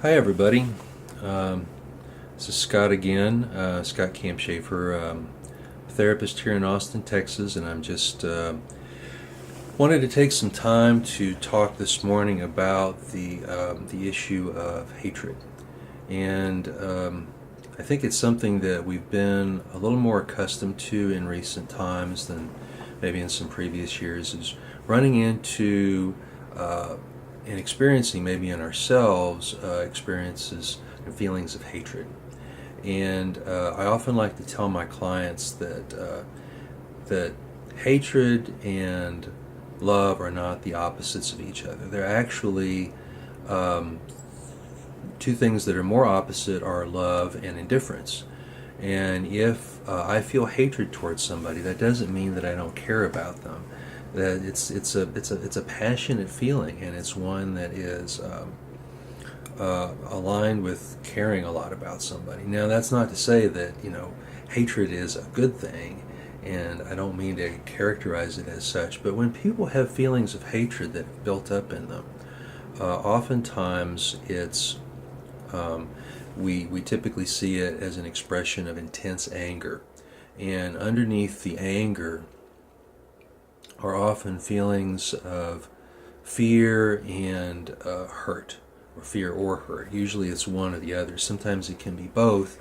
Hi, everybody. Um, this is Scott again, Scott Camp Schaefer, therapist here in Austin, Texas, and I'm just wanted to take some time to talk this morning about the issue of hatred. And I think it's something that we've been a little more accustomed to in recent times than maybe in some previous years, is running into and experiencing maybe in ourselves experiences and feelings of hatred. And I often like to tell my clients that hatred and love are not the opposites of each other. They're actually um, two things that are more opposite are love and indifference. And if I feel hatred towards somebody, that doesn't mean that I don't care about them. That it's a passionate feeling, and it's one that is aligned with caring a lot about somebody. Now, that's not to say that hatred is a good thing, and I don't mean to characterize it as such. But when people have feelings of hatred that have built up in them, oftentimes it's we typically see it as an expression of intense anger, and underneath the anger are often feelings of fear and hurt, or fear or hurt. Usually it's one or the other. Sometimes it can be both.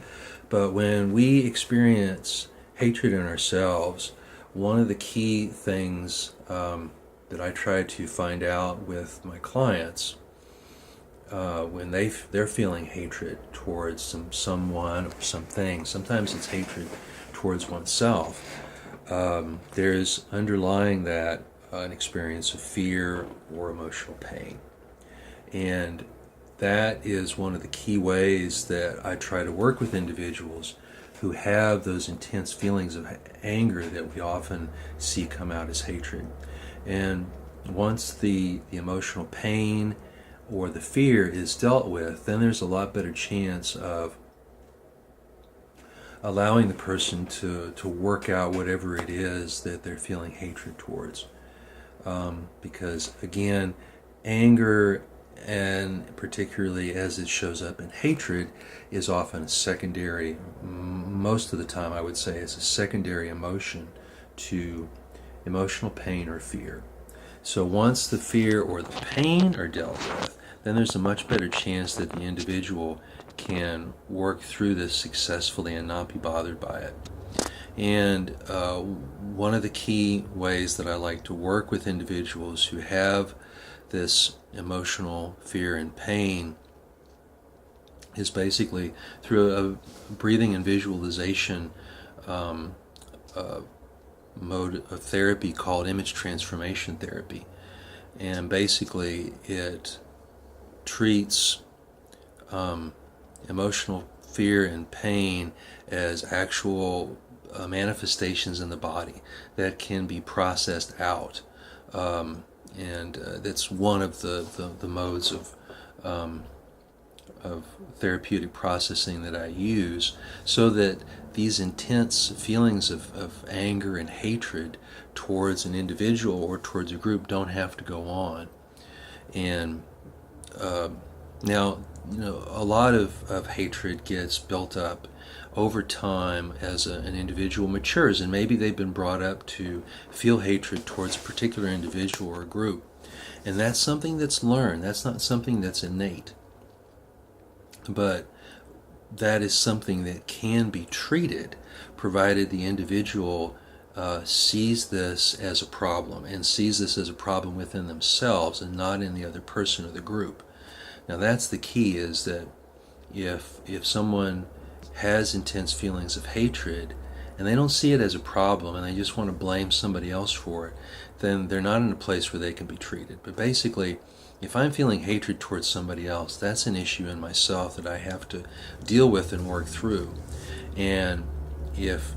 But when we experience hatred in ourselves, one of the key things that I try to find out with my clients when they're feeling hatred towards someone or something, sometimes it's hatred towards oneself. There's underlying that an experience of fear or emotional pain. And that is one of the key ways that I try to work with individuals who have those intense feelings of anger that we often see come out as hatred. And once the emotional pain or the fear is dealt with, then there's a lot better chance of allowing the person to work out whatever it is that they're feeling hatred towards. Because again, anger, and particularly as it shows up in hatred, is often a secondary, most of the time I would say it's a secondary emotion to emotional pain or fear. So once the fear or the pain are dealt with, then there's a much better chance that the individual can work through this successfully and not be bothered by it. And one of the key ways that I like to work with individuals who have this emotional fear and pain is basically through a breathing and visualization mode of therapy called image transformation therapy. And basically it treats emotional fear and pain as actual manifestations in the body that can be processed out. And that's one of the modes of therapeutic processing that I use, so that these intense feelings of anger and hatred towards an individual or towards a group don't have to go on. And now, a lot of hatred gets built up over time as an individual matures, and maybe they've been brought up to feel hatred towards a particular individual or group. And that's something that's learned. That's not something that's innate. But that is something that can be treated, provided the individual sees this as a problem, and sees this as a problem within themselves and not in the other person or the group. Now that's the key, is that if someone has intense feelings of hatred and they don't see it as a problem and they just want to blame somebody else for it, then they're not in a place where they can be treated. But basically, if I'm feeling hatred towards somebody else, that's an issue in myself that I have to deal with and work through. And if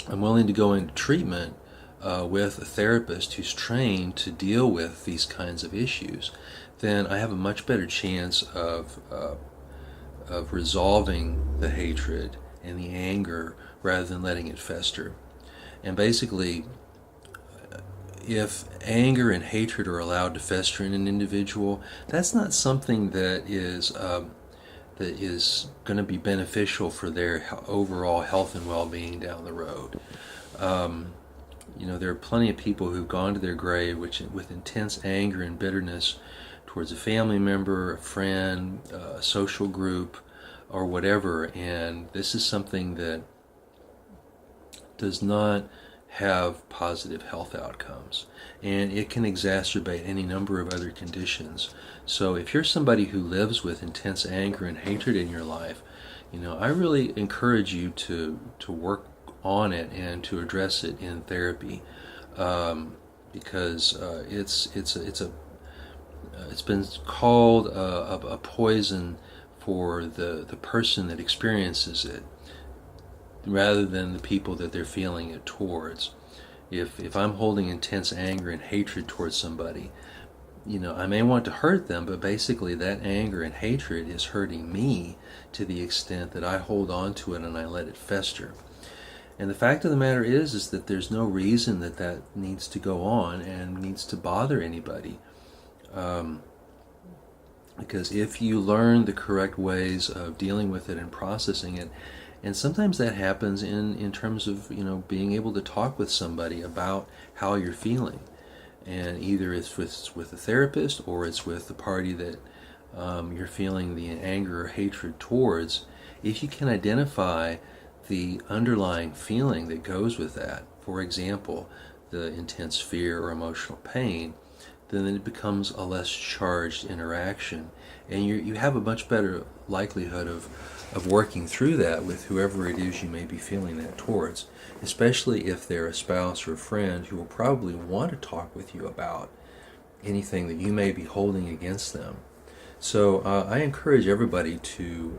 I'm willing to go into treatment with a therapist who's trained to deal with these kinds of issues, then I have a much better chance of resolving the hatred and the anger rather than letting it fester. And basically, if anger and hatred are allowed to fester in an individual, that's not something that is going to be beneficial for their overall health and well-being down the road. There are plenty of people who've gone to their grave with intense anger and bitterness towards a family member, a friend, a social group, or whatever, and this is something that does not have positive health outcomes, and it can exacerbate any number of other conditions. So if you're somebody who lives with intense anger and hatred in your life, I really encourage you to work on it and to address it in therapy, because it's been called a poison for the person that experiences it, rather than the people that they're feeling it towards. If I'm holding intense anger and hatred towards somebody, I may want to hurt them, but basically that anger and hatred is hurting me to the extent that I hold on to it and I let it fester. And the fact of the matter is that there's no reason that needs to go on and needs to bother anybody. Because if you learn the correct ways of dealing with it and processing it, and sometimes that happens in terms of being able to talk with somebody about how you're feeling, and either it's with a therapist or it's with the party that you're feeling the anger or hatred towards. If you can identify the underlying feeling that goes with that, for example, the intense fear or emotional pain, then it becomes a less charged interaction, and you have a much better likelihood of working through that with whoever it is you may be feeling that towards, especially if they're a spouse or a friend who will probably want to talk with you about anything that you may be holding against them. So I encourage everybody to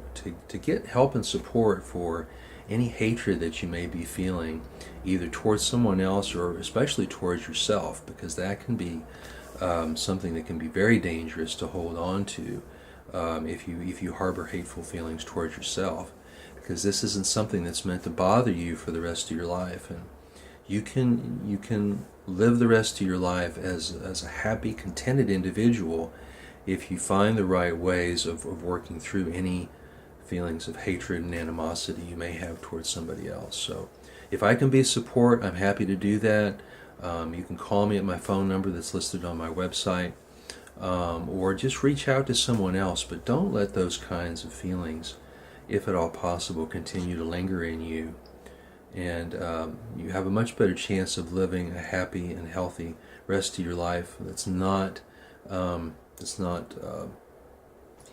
get help and support for any hatred that you may be feeling, either towards someone else or especially towards yourself, because that can be something that can be very dangerous to hold on to if you harbor hateful feelings towards yourself, because this isn't something that's meant to bother you for the rest of your life, and you can live the rest of your life as a happy, contented individual if you find the right ways of working through any feelings of hatred and animosity you may have towards somebody else. So if I can be a support, I'm happy to do that. You can call me at my phone number that's listed on my website, or just reach out to someone else, but don't let those kinds of feelings, if at all possible, continue to linger in you. And you have a much better chance of living a happy and healthy rest of your life that's not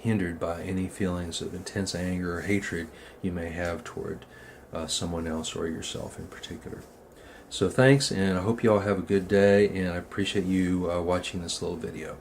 hindered by any feelings of intense anger or hatred you may have toward someone else or yourself in particular. So thanks, and I hope you all have a good day, and I appreciate you watching this little video.